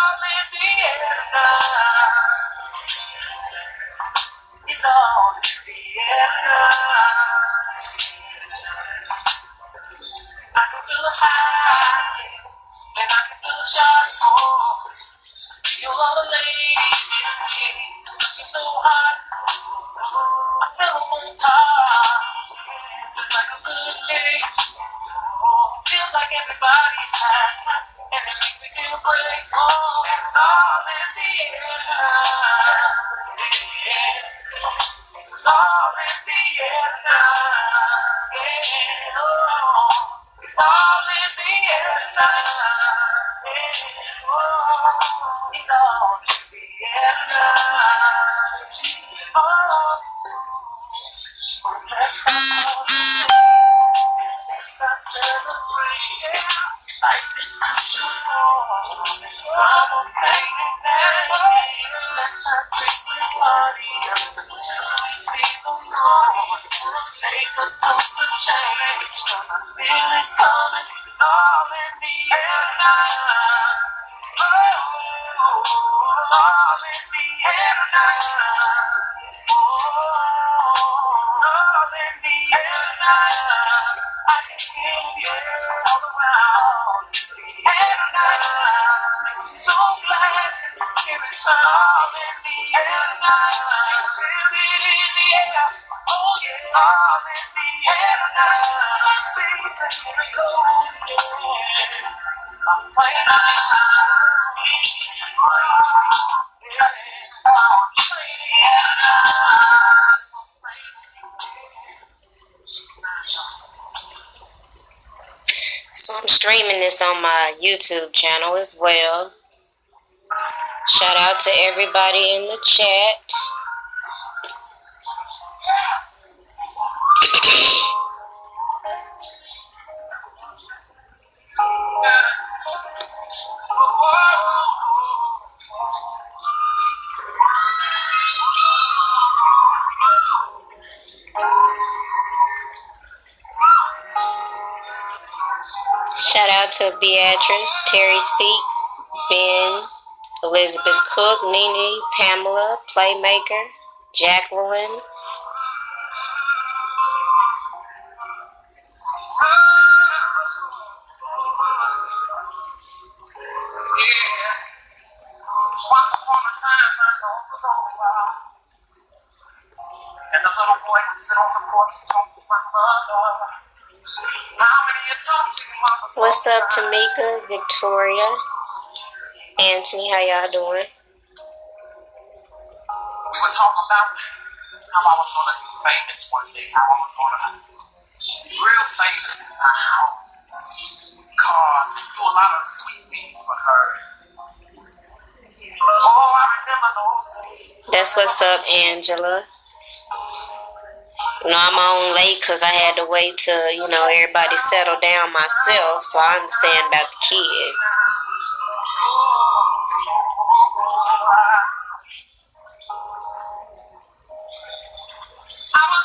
all in the air now. It's all in the air now. I can feel the high, and I can feel the shot. Oh, you're all the ladies in me. It's so hot. I feel them on top. It's like a good day. Oh, feels like everybody's high, and it makes me feel great. Oh, it's all in the air. It's all in the air now. Yeah. Oh, it's all in the air now. Yeah. Oh, it's all in the air now. Oh, let's not celebrate. Life is too short. I'm okay with that. Let's not drink the party until we see the morning. Let's make a toast to change. 'Cause I feel it's coming. It's all in the air now. Oh, it's all in the air now. Oh, it's all in the air now. I can feel the air all around. And I'm so glad it's here. It's all in the air now. I feel it in the air. Oh yeah, it's all in the air now. I see it's a miracle. Yeah. I'm playing my So I'm streaming this on my YouTube channel as well. Shout out to everybody in the chat. Shout out to Beatrice, Terry Speaks, Ben, Elizabeth Cook, Nene, Pamela, Playmaker, Jacqueline. Once upon a time, I know as a little boy, I'd sit on the porch and talk to my mother. What's up, Tamika, Victoria, Anthony? How y'all doing? We would talk about how I was going to be famous one day, how I was going to be real famous in my house, cars, and do a lot of sweet things for her. Oh, I remember those days. That's what's up, Angela. You know, I'm on late because I had to wait till, everybody settle down myself, so I understand about the kids. I was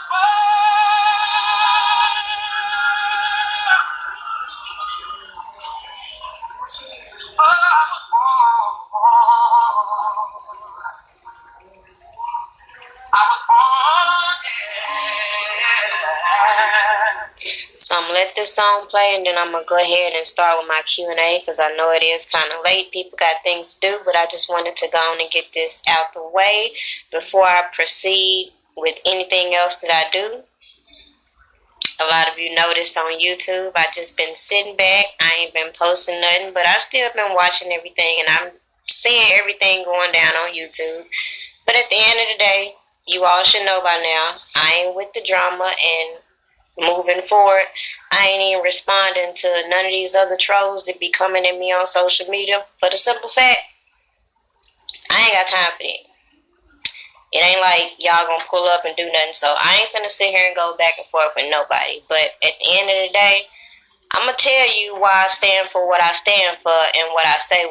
So I'm going to let this song play, and then I'm going to go ahead and start with my Q&A because I know it is kind of late. People got things to do, but I just wanted to go on and get this out the way before I proceed with anything else that I do. A lot of you noticed on YouTube, I just been sitting back. I ain't been posting nothing, but I still been watching everything, and I'm seeing everything going down on YouTube. But at the end of the day, you all should know by now, I ain't with the drama, and moving forward, I ain't even responding to none of these other trolls that be coming at me on social media for the simple fact, I ain't got time for that. It ain't like y'all gonna pull up and do nothing, so I ain't finna sit here and go back and forth with nobody. But at the end of the day, I'm gonna tell you why I stand for what I stand for and what I say.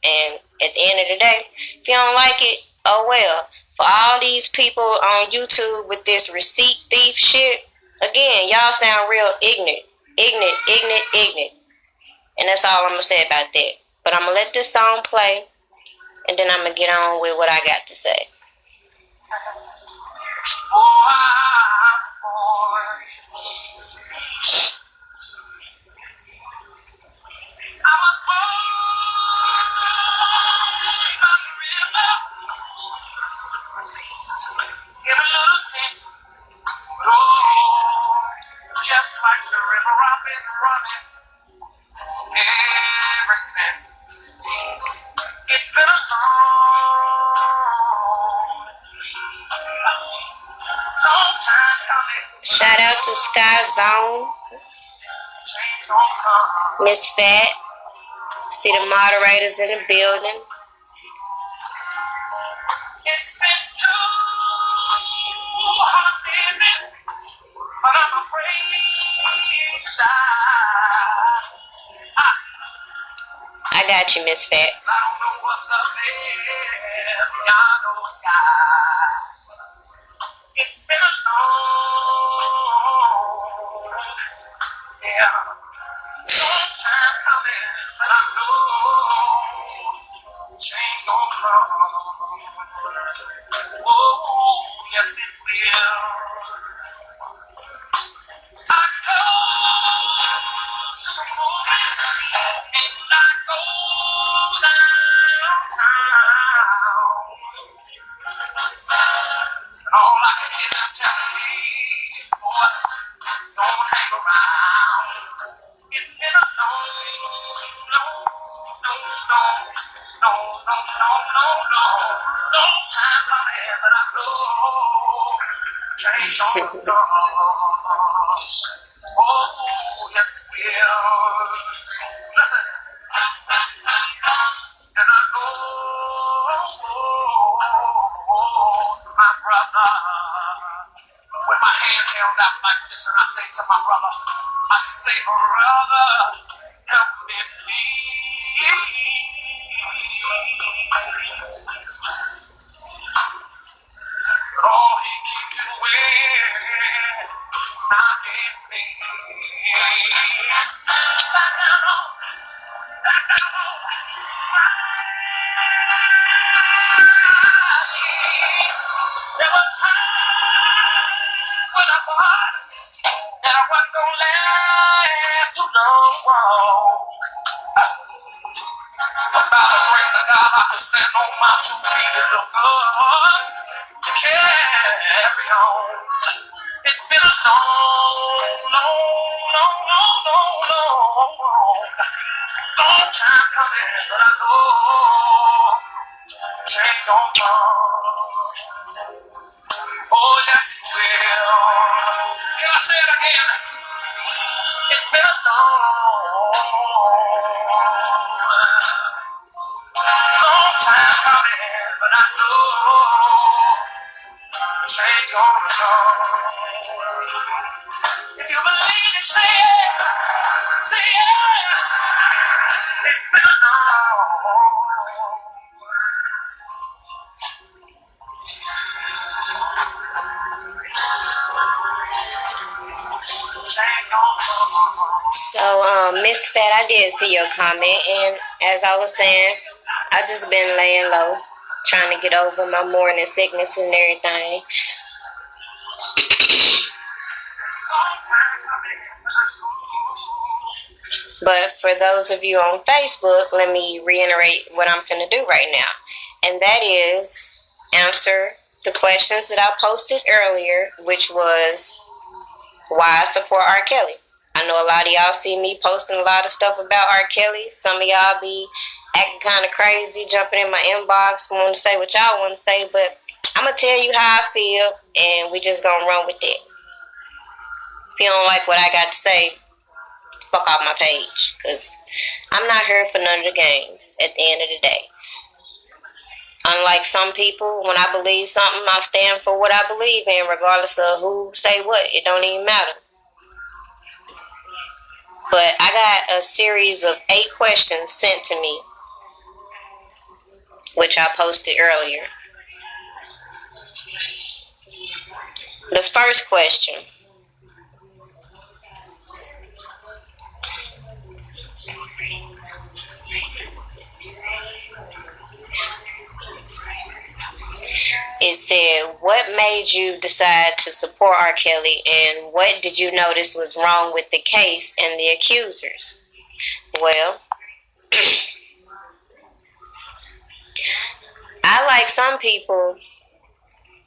And at the end of the day, if you don't like it, oh well. For all these people on YouTube with this receipt thief shit, again, y'all sound real ignorant. And that's all I'm going to say about that. But I'm going to let this song play, and then I'm going to get on with what I got to say. Just like the river I've been running ever since. It's been a long time coming. Shout out to Sky Zone, Miss Fat. See the moderators in the building. It's been too hard living, but I'm afraid to die. I got you, Miss Fat. I don't know what's up there beyond those skies. It's been a long, long time coming, but I know change gon' come. Oh, yes it will. I go to the movies and I go downtown. And all I can hear them telling me, boy, don't hang around. It's been a long time coming, but I know change don't come. Oh, yes it will. Listen, and I go to my brother with my hand held out like this, and I say to my brother, I say, brother, help me please. But all he keep doing is knocking me back down on my knees. There was time when I thought that I wasn't gonna last too long. But by the grace of God, I could stand on my 2 feet and look up to carry on. It's been a long time coming, but I know change gon' come. Oh, yes it will. Can I say it again? It's been a long time coming, but I know change gonna come. If you believe it, say it. Say it. It's been a So, Miss Fat, I did see your comment, and as I was saying, I just been laying low, trying to get over my morning sickness and everything. But for those of you on Facebook, let me reiterate what I'm finna do right now, and that is answer the questions that I posted earlier, which was why I support R. Kelly. I know a lot of y'all see me posting a lot of stuff about R. Kelly. Some of y'all be acting kind of crazy, jumping in my inbox, want to say what y'all want to say, but I'm going to tell you how I feel, and we just going to run with it. If you don't like what I got to say, fuck off my page, because I'm not here for none of the games at the end of the day. Unlike some people, when I believe something, I stand for what I believe in, regardless of who say what. It don't even matter. But I got a series of 8 questions sent to me, which I posted earlier. The first question: said, what made you decide to support R. Kelly, and what did you notice was wrong with the case and the accusers? Well, I, like some people,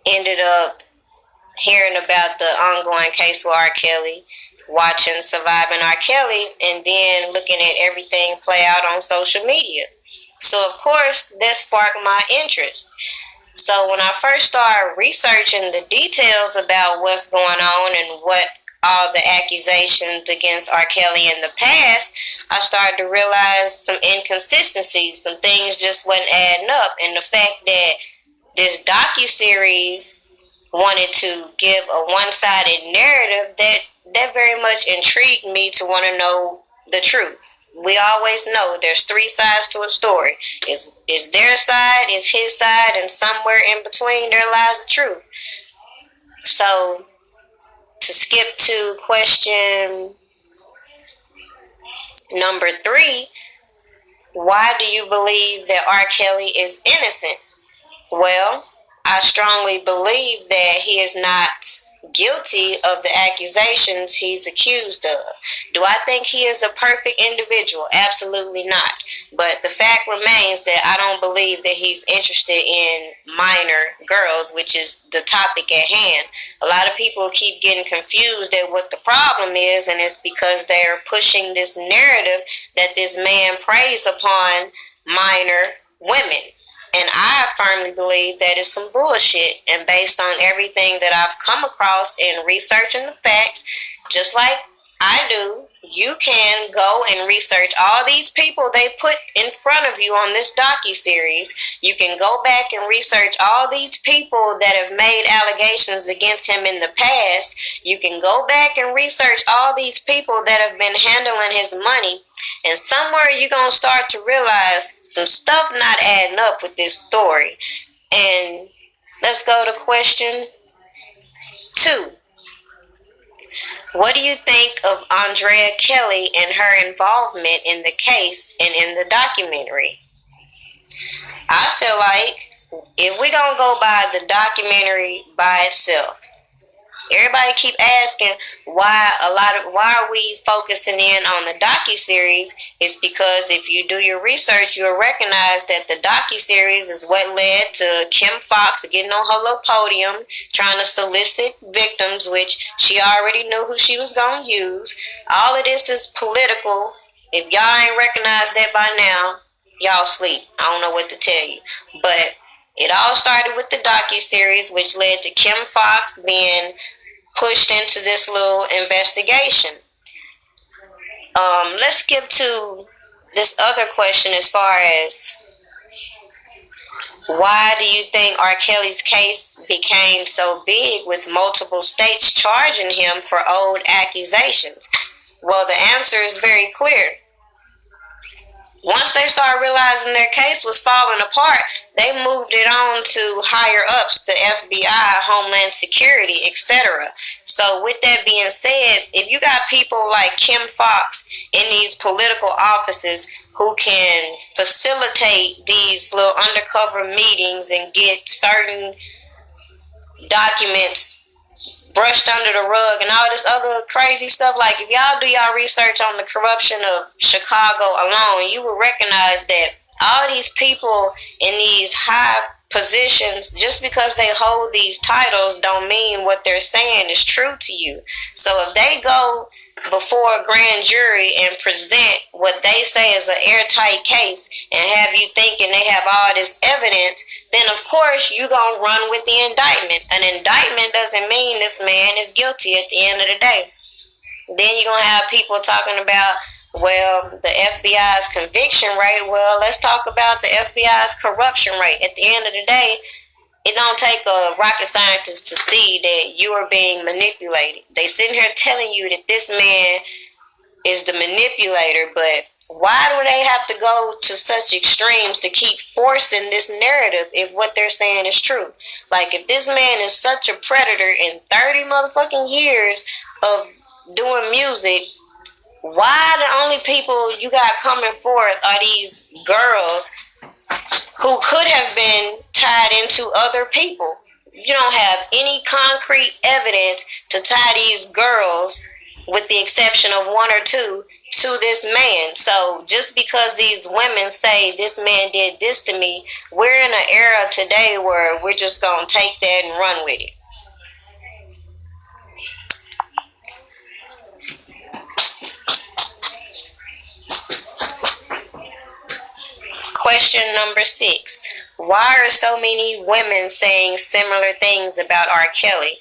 ended up hearing about the ongoing case with R. Kelly, watching Surviving R. Kelly, and then looking at everything play out on social media. So, of course, that sparked my interest. So when I first started researching the details about what's going on and what all the accusations against R. Kelly in the past, I started to realize some inconsistencies. Some things just wasn't adding up. And the fact that this docuseries wanted to give a one-sided narrative, that very much intrigued me to want to know the truth. We always know there's three sides to a story. Is their side, is his side, and somewhere in between there lies the truth. So, to skip to question number 3, why do you believe that R. Kelly is innocent? Well, I strongly believe that he is not guilty of the accusations he's accused of. Do I think he is a perfect individual? Absolutely not. But the fact remains that I don't believe that he's interested in minor girls, which is the topic at hand. A lot of people keep getting confused at what the problem is, and it's because they're pushing this narrative that this man preys upon minor women. And I firmly believe that is some bullshit. And based on everything that I've come across in researching the facts, just like I do, you can go and research all these people they put in front of you on this docuseries. You can go back and research all these people that have made allegations against him in the past. You can go back and research all these people that have been handling his money. And somewhere you're going to start to realize some stuff not adding up with this story. And let's go to question 2. What do you think of Andrea Kelly and her involvement in the case and in the documentary? I feel like if we're going to go by the documentary by itself, everybody keep asking why are we focusing in on the docuseries. It's because if you do your research, you'll recognize that the docuseries is what led to Kim Fox getting on her little podium trying to solicit victims, which she already knew who she was going to use. All of this is political. If y'all ain't recognized that by now, y'all sleep. I don't know what to tell you. But it all started with the docuseries, which led to Kim Fox being pushed into this little investigation. Let's skip to this other question as far as why do you think R. Kelly's case became so big with multiple states charging him for old accusations? Well, the answer is very clear. Once they started realizing their case was falling apart, they moved it on to higher ups, the FBI, Homeland Security, etc. So with that being said, if you got people like Kim Fox in these political offices who can facilitate these little undercover meetings and get certain documents brushed under the rug and all this other crazy stuff. Like, if y'all do y'all research on the corruption of Chicago alone, you will recognize that all these people in these high positions, just because they hold these titles don't mean what they're saying is true to you. So if they go before a grand jury and present what they say is an airtight case and have you thinking they have all this evidence, then of course you're going to run with the indictment. An indictment doesn't mean this man is guilty at the end of the day. Then you're going to have people talking about, well, the FBI's conviction rate. Well, let's talk about the FBI's corruption rate. At the end of the day, it don't take a rocket scientist to see that you are being manipulated. They sitting here telling you that this man is the manipulator, but why do they have to go to such extremes to keep forcing this narrative if what they're saying is true? Like, if this man is such a predator in 30 motherfucking years of doing music, why the only people you got coming forth are these girls who could have been tied into other people? you don't have any concrete evidence to tie these girls, with the exception of one or two, to this man. So just because these women say this man did this to me, we're in an era today where we're just going to take that and run with it. Question number 6. Why are so many women saying similar things about R. Kelly?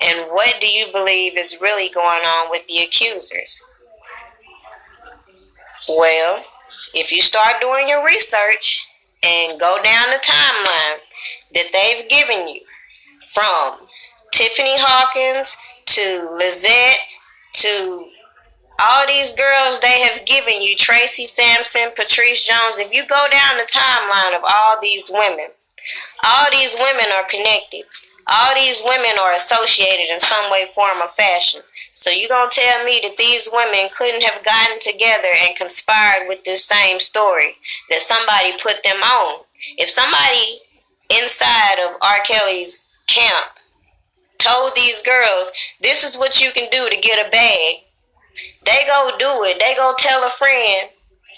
And what do you believe is really going on with the accusers? Well, if you start doing your research and go down the timeline that they've given you, from Tiffany Hawkins to Lizette to all these girls they have given you, Tracy Sampson, Patrice Jones, if you go down the timeline of all these women are connected. All these women are associated in some way, form, or fashion. So you gonna tell me that these women couldn't have gotten together and conspired with this same story, that somebody put them on? If somebody inside of R. Kelly's camp told these girls, this is what you can do to get a bag, they go do it. They go tell a friend,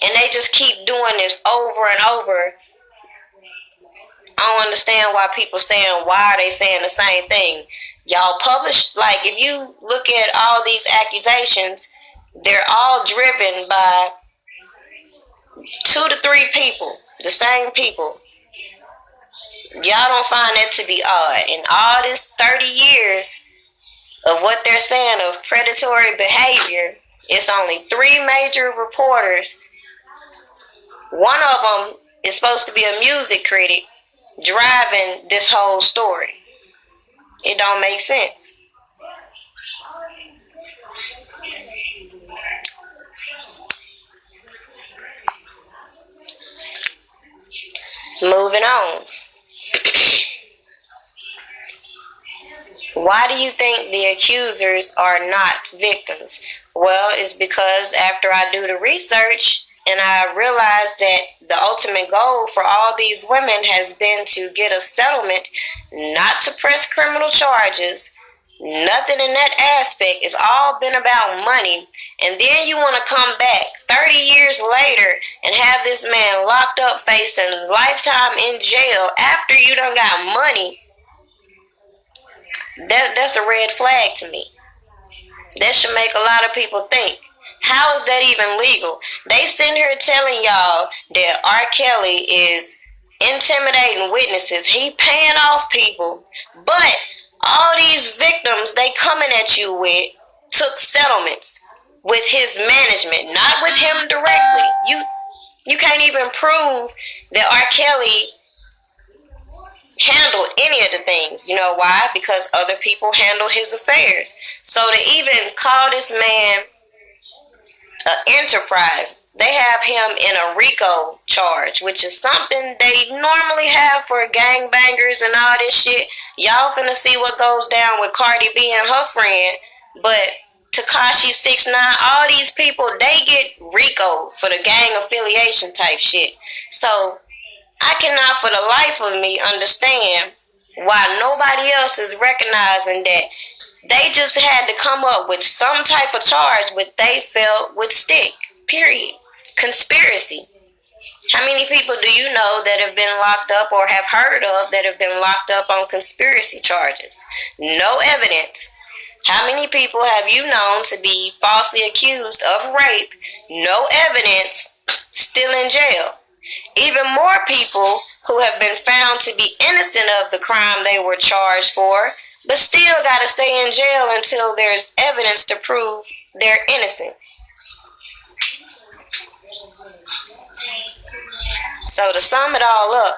and they just keep doing this over and over. I don't understand why people saying, why are they saying the same thing? Y'all publish, like, if you look at all these accusations, they're all driven by 2 to 3 people, the same people. Y'all don't find that to be odd. In all this 30 years of what they're saying of predatory behavior, it's only 3 major reporters. One of them is supposed to be a music critic driving this whole story. It don't make sense. Moving on. Why do you think the accusers are not victims? Well, it's because after I do the research and I realize that the ultimate goal for all these women has been to get a settlement, not to press criminal charges, nothing in that aspect. It's all been about money. And then you want to come back 30 years later and have this man locked up facing lifetime in jail after you done got money. That's a red flag to me. That should make a lot of people think, how is that even legal? They sitting here telling y'all that R. Kelly is intimidating witnesses. He paying off people. But all these victims they coming at you with took settlements with his management, not with him directly. You can't even prove that R. Kelly handled any of the things. You know why? Because other people handled his affairs. So to even call this man an enterprise, they have him in a RICO charge, which is something they normally have for gangbangers and all this shit. Y'all finna see what goes down with Cardi B and her friend, but Tekashi 6ix9ine, all these people, they get RICO for the gang affiliation type shit. So I cannot for the life of me understand why nobody else is recognizing that they just had to come up with some type of charge which they felt would stick. Period. Conspiracy. How many people do you know that have been locked up or have heard of that have been locked up on conspiracy charges? No evidence. How many people have you known to be falsely accused of rape? No evidence, still in jail. Even more people who have been found to be innocent of the crime they were charged for, but still got to stay in jail until there's evidence to prove they're innocent. So to sum it all up,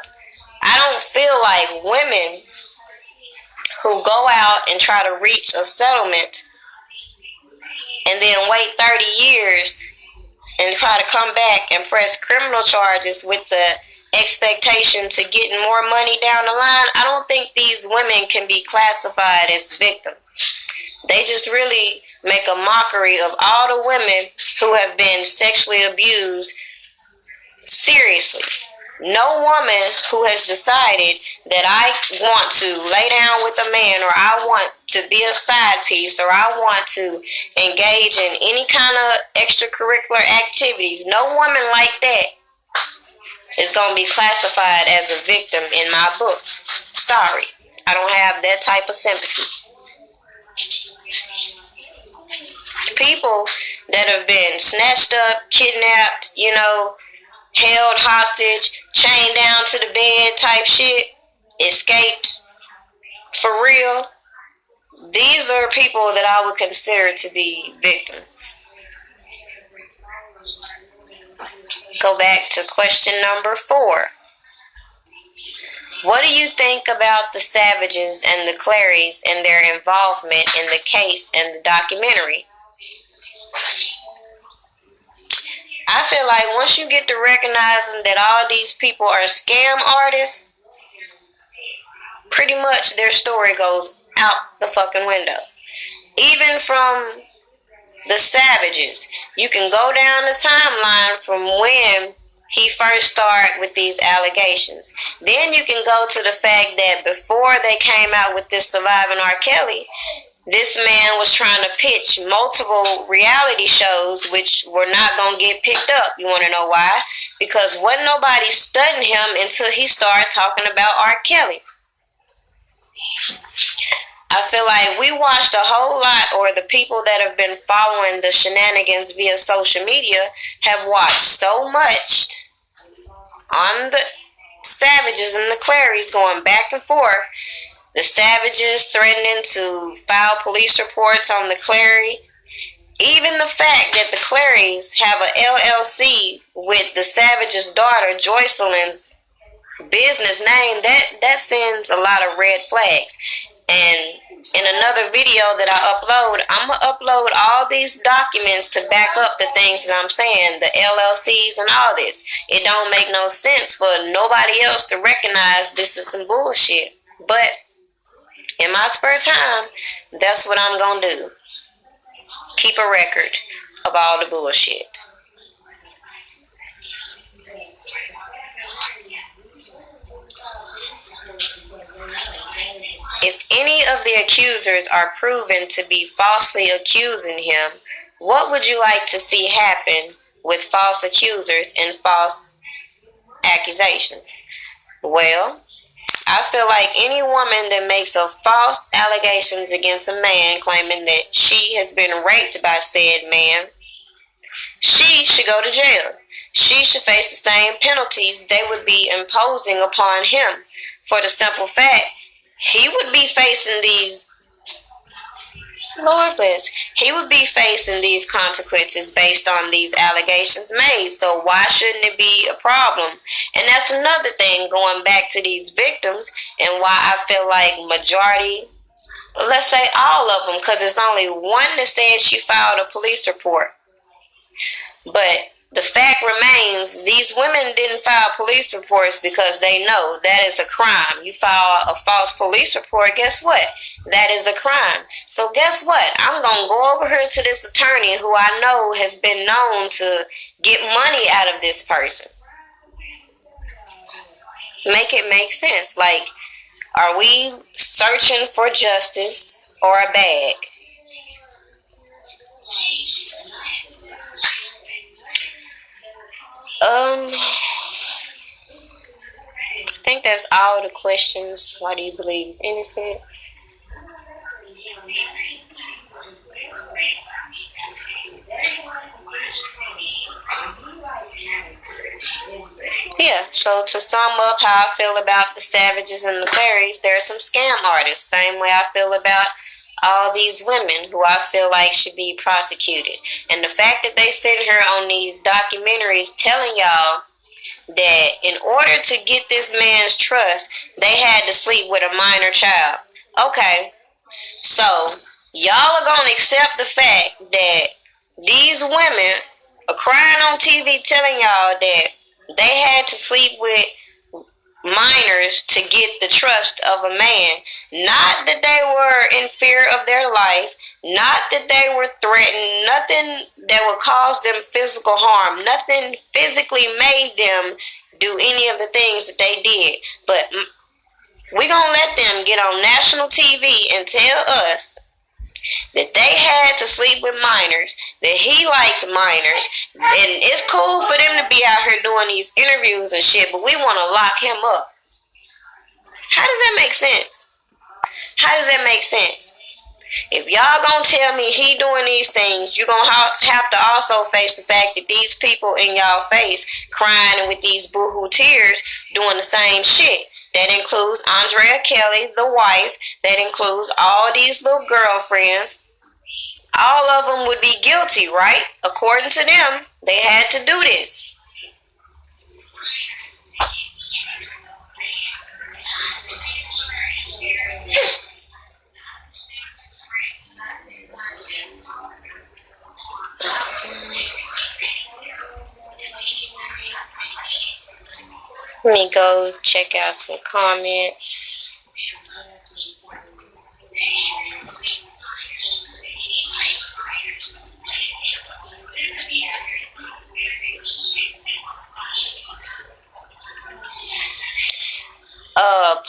I don't feel like women who go out and try to reach a settlement and then wait 30 years and try to come back and press criminal charges with the expectation to getting more money down the line, I don't think these women can be classified as victims. They just really make a mockery of all the women who have been sexually abused seriously. No woman who has decided that I want to lay down with a man, or I want to be a side piece, or I want to engage in any kind of extracurricular activities, no woman like that is going to be classified as a victim in my book. Sorry, I don't have that type of sympathy. People that have been snatched up, kidnapped, held hostage, chained down to the bed type shit, escaped for real, these are people that I would consider to be victims. Go back to question number 4. What do you think about the Savages and the Clarys and their involvement in the case and the documentary? I feel like once you get to recognizing that all these people are scam artists, pretty much their story goes out the fucking window. Even from the Savages, you can go down the timeline from when he first started with these allegations. Then you can go to the fact that before they came out with this Surviving R. Kelly, this man was trying to pitch multiple reality shows which were not going to get picked up. You want to know why? Because wasn't nobody studying him until he started talking about R. Kelly. I feel like we watched a whole lot, or the people that have been following the shenanigans via social media have watched so much on the Savages and the Clarys going back and forth. The Savages threatening to file police reports on the Clary. Even the fact that the Clarys have a LLC with the Savage's daughter, Joycelyn's business name, that sends a lot of red flags. And in another video that I upload, I'm going to upload all these documents to back up the things that I'm saying, the LLCs and all this. It don't make no sense for nobody else to recognize this is some bullshit. But in my spare time, that's what I'm going to do. Keep a record of all the bullshit. If any of the accusers are proven to be falsely accusing him, what would you like to see happen with false accusers and false accusations? Well, I feel like any woman that makes a false allegations against a man claiming that she has been raped by said man, she should go to jail. She should face the same penalties they would be imposing upon him, for the simple fact he would be facing these, Lord bless, he would be facing these consequences based on these allegations made. So why shouldn't it be a problem? And that's another thing, going back to these victims and why I feel like majority, let's say all of them, because it's only one that said she filed a police report. But the fact remains, these women didn't file police reports because they know that is a crime. You file a false police report, guess what? That is a crime. So guess what? I'm going to go over here to this attorney who I know has been known to get money out of this person. Make it make sense. Like, are we searching for justice or a bag? I think that's all the questions. Why do you believe he's innocent? Yeah, so to sum up how I feel about the Savages and the Clarys, there are some scam artists. Same way I feel about all these women who I feel like should be prosecuted. And the fact that they sit here on these documentaries telling y'all that in order to get this man's trust, they had to sleep with a minor child. Okay, so y'all are going to accept the fact that these women are crying on TV telling y'all that they had to sleep with minors to get the trust of a man. Not that they were in fear of their life, not that they were threatened, nothing that would cause them physical harm, nothing physically made them do any of the things that they did. But We gonna let them get on national TV and tell us that they had to sleep with minors, that he likes minors, and it's cool for them to be out here doing these interviews and shit, but we want to lock him up. How does that make sense? How does that make sense? If y'all gonna tell me he doing these things, you gonna have to also face the fact that these people in y'all face crying with these boohoo tears doing the same shit. That includes Andrea Kelly, the wife. That includes all these little girlfriends. All of them would be guilty, right? According to them, they had to do this. Let me go check out some comments.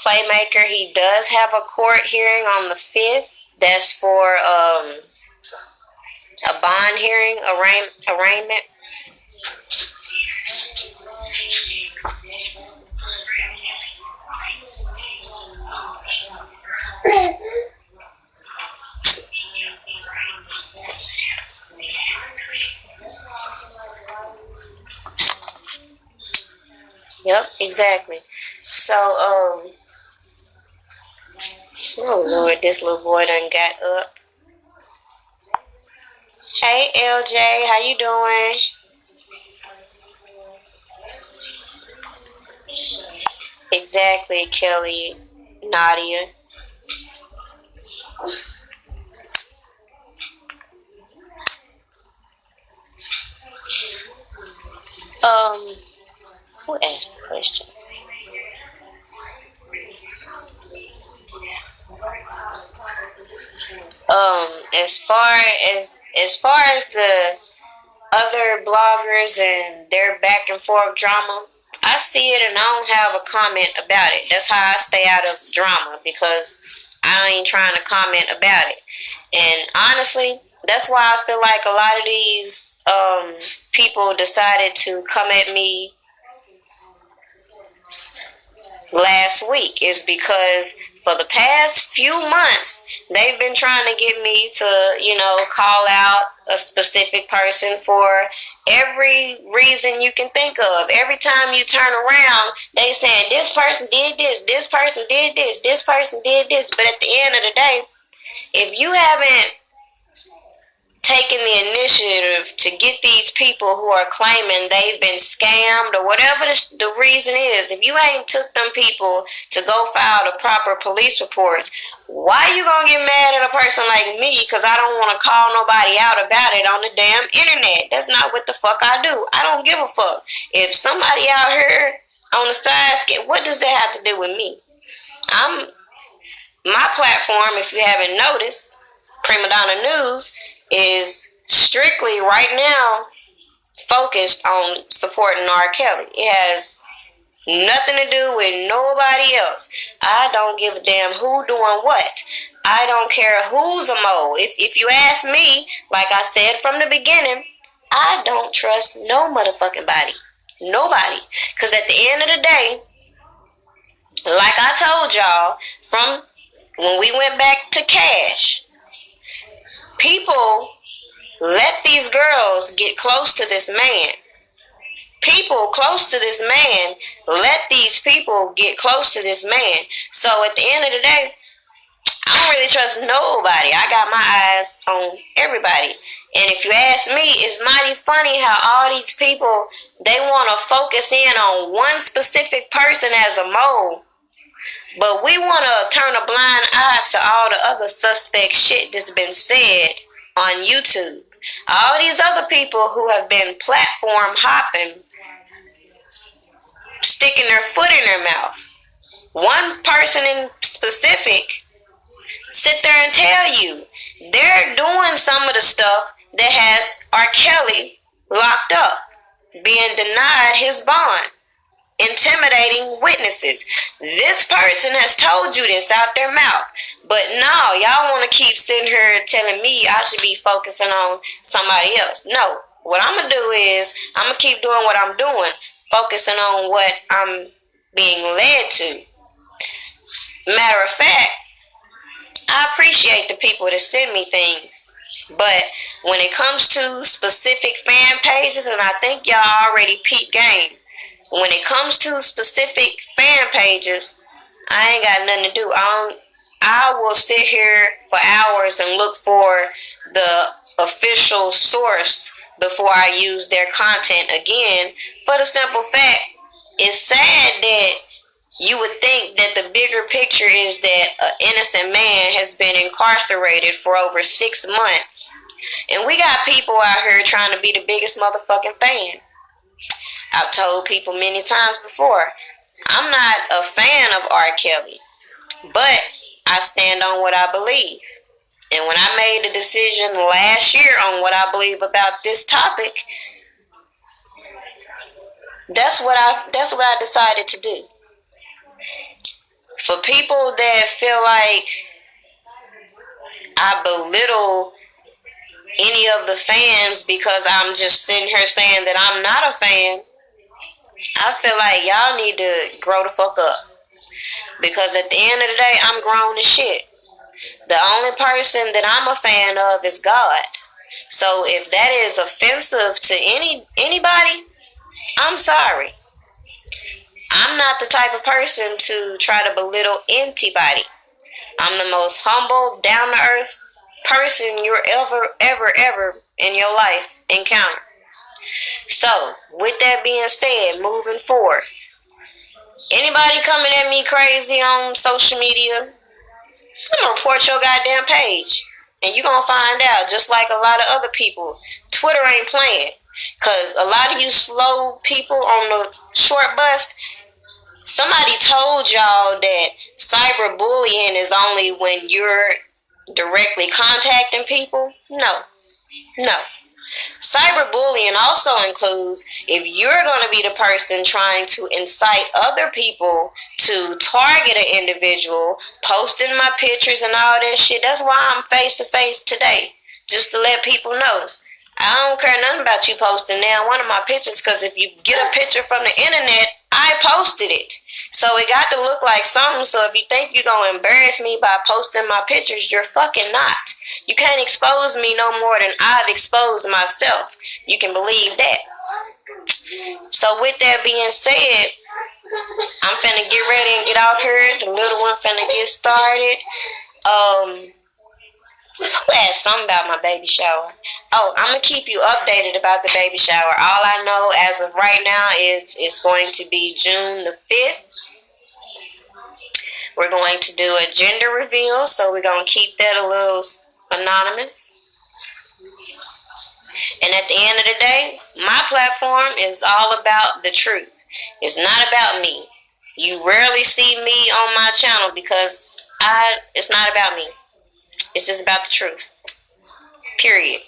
Playmaker, he does have a court hearing on the 5th. That's for a bond hearing, arraignment. Yep, exactly. So, oh Lord, this little boy done got up. Hey, LJ, how you doing? Exactly, Kelly, Nadia. Who asked the question? As far as the other bloggers and their back and forth drama, I see it and I don't have a comment about it. That's how I stay out of drama, because I ain't trying to comment about it. And honestly, that's why I feel like a lot of these people decided to come at me last week, is because for the past few months they've been trying to get me to, call out a specific person for every reason you can think of. Every time you turn around, they saying this person did this person did this person did this. But at the end of the day, if you haven't taking the initiative to get these people who are claiming they've been scammed or whatever the reason is, if you ain't took them people to go file the proper police reports, why you gonna get mad at a person like me because I don't want to call nobody out about it on the damn internet? That's not what the fuck I do. I don't give a fuck. If somebody out here on the side, what does that have to do with me? My platform, if you haven't noticed, Prima Donna News, is strictly right now focused on supporting R. Kelly. It has nothing to do with nobody else. I don't give a damn who doing what. I don't care who's a mole. If you ask me, like I said from the beginning, I don't trust no motherfucking body. Nobody. Because at the end of the day, like I told y'all, from when we went back to Cash, people let these girls get close to this man. People close to this man let these people get close to this man. So at the end of the day, I don't really trust nobody. I got my eyes on everybody. And if you ask me, it's mighty funny how all these people, they want to focus in on one specific person as a mole. But we want to turn a blind eye to all the other suspect shit that's been said on YouTube. All these other people who have been platform hopping, sticking their foot in their mouth. One person in specific sit there and tell you they're doing some of the stuff that has R. Kelly locked up, being denied his bond. intimidating witnesses. This person has told you this out their mouth. But no, y'all want to keep sitting here telling me I should be focusing on somebody else. No. What I'm going to do is I'm going to keep doing what I'm doing, focusing on what I'm being led to. Matter of fact, I appreciate the people that send me things. But when it comes to specific fan pages, and I think y'all already peeped game, when it comes to specific fan pages, I ain't got nothing to do. I will sit here for hours and look for the official source before I use their content again, for the simple fact, it's sad that you would think that the bigger picture is that an innocent man has been incarcerated for over 6 months. And we got people out here trying to be the biggest motherfucking fan. I've told people many times before, I'm not a fan of R. Kelly, but I stand on what I believe. And when I made the decision last year on what I believe about this topic, that's what I decided to do. For people that feel like I belittle any of the fans because I'm just sitting here saying that I'm not a fan, I feel like y'all need to grow the fuck up. Because at the end of the day, I'm grown as shit. The only person that I'm a fan of is God. So if that is offensive to anybody, I'm sorry. I'm not the type of person to try to belittle anybody. I'm the most humble, down-to-earth person you're ever in your life encounter. So, with that being said, moving forward, anybody coming at me crazy on social media, I'm going to report your goddamn page. And you're going to find out, just like a lot of other people, Twitter ain't playing. Because a lot of you slow people on the short bus, somebody told y'all that cyberbullying is only when you're directly contacting people. No. Cyberbullying also includes if you're going to be the person trying to incite other people to target an individual, posting my pictures and all that shit. That's why I'm face to face today, just to let people know. I don't care nothing about you posting now one of my pictures, because if you get a picture from the internet, I posted it. So it got to look like something. So if you think you're going to embarrass me by posting my pictures, you're fucking not. You can't expose me no more than I've exposed myself. You can believe that. So with that being said, I'm finna get ready and get off here. The little one finna get started. Who asked something about my baby shower? Oh, I'm going to keep you updated about the baby shower. All I know as of right now is it's going to be June the 5th. We're going to do a gender reveal, so we're going to keep that a little anonymous. And at the end of the day, my platform is all about the truth. It's not about me. You rarely see me on my channel because it's not about me. It's just about the truth. Period.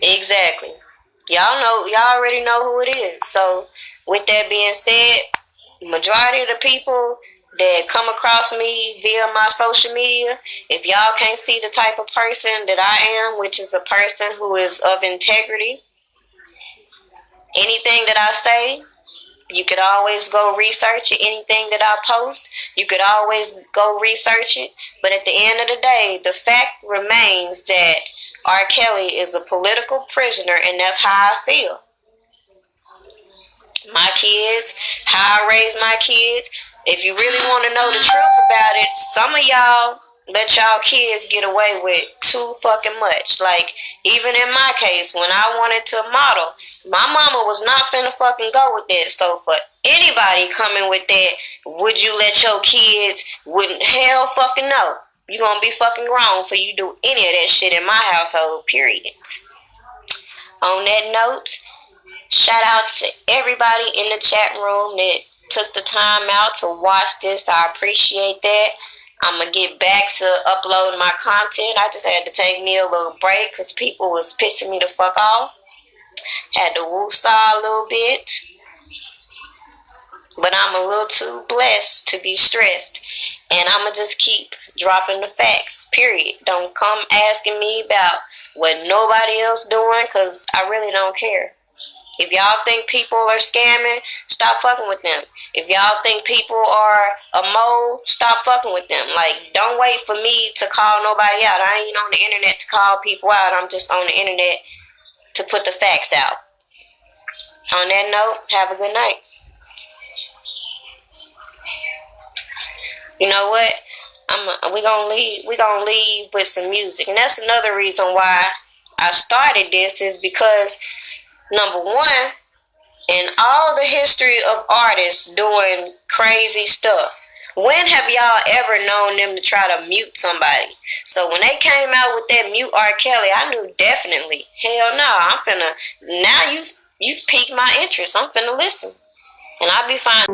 Exactly. Y'all already know who it is. So, with that being said, majority of the people that come across me via my social media, if y'all can't see the type of person that I am, which is a person who is of integrity, anything that I say, you could always go research it. Anything that I post, you could always go research it. But at the end of the day, the fact remains that R. Kelly is a political prisoner, and that's how I feel. My kids, how I raise my kids. If you really want to know the truth about it, some of y'all let y'all kids get away with too fucking much. Like, even in my case, when I wanted to model, my mama was not finna fucking go with that. So for anybody coming with that, would you let your kids, wouldn't, hell fucking no. You gonna be fucking wrong for you do any of that shit in my household, period. On that note, shout out to everybody in the chat room that took the time out to watch this. I appreciate that. I'm going to get back to uploading my content. I just had to take me a little break because people was pissing me the fuck off. Had to woo-saw a little bit. But I'm a little too blessed to be stressed. And I'm going to just keep dropping the facts, period. Don't come asking me about what nobody else doing because I really don't care. If y'all think people are scamming, stop fucking with them. If y'all think people are a mole, stop fucking with them. Like, don't wait for me to call nobody out. I ain't on the internet to call people out. I'm just on the internet to put the facts out. On that note, have a good night. You know what? We gonna leave with some music, and that's another reason why I started this is because number one, in all the history of artists doing crazy stuff, when have y'all ever known them to try to mute somebody? So when they came out with that mute R. Kelly, I knew definitely, hell no, I'm finna, now you've piqued my interest. I'm finna listen. And I'll be fine.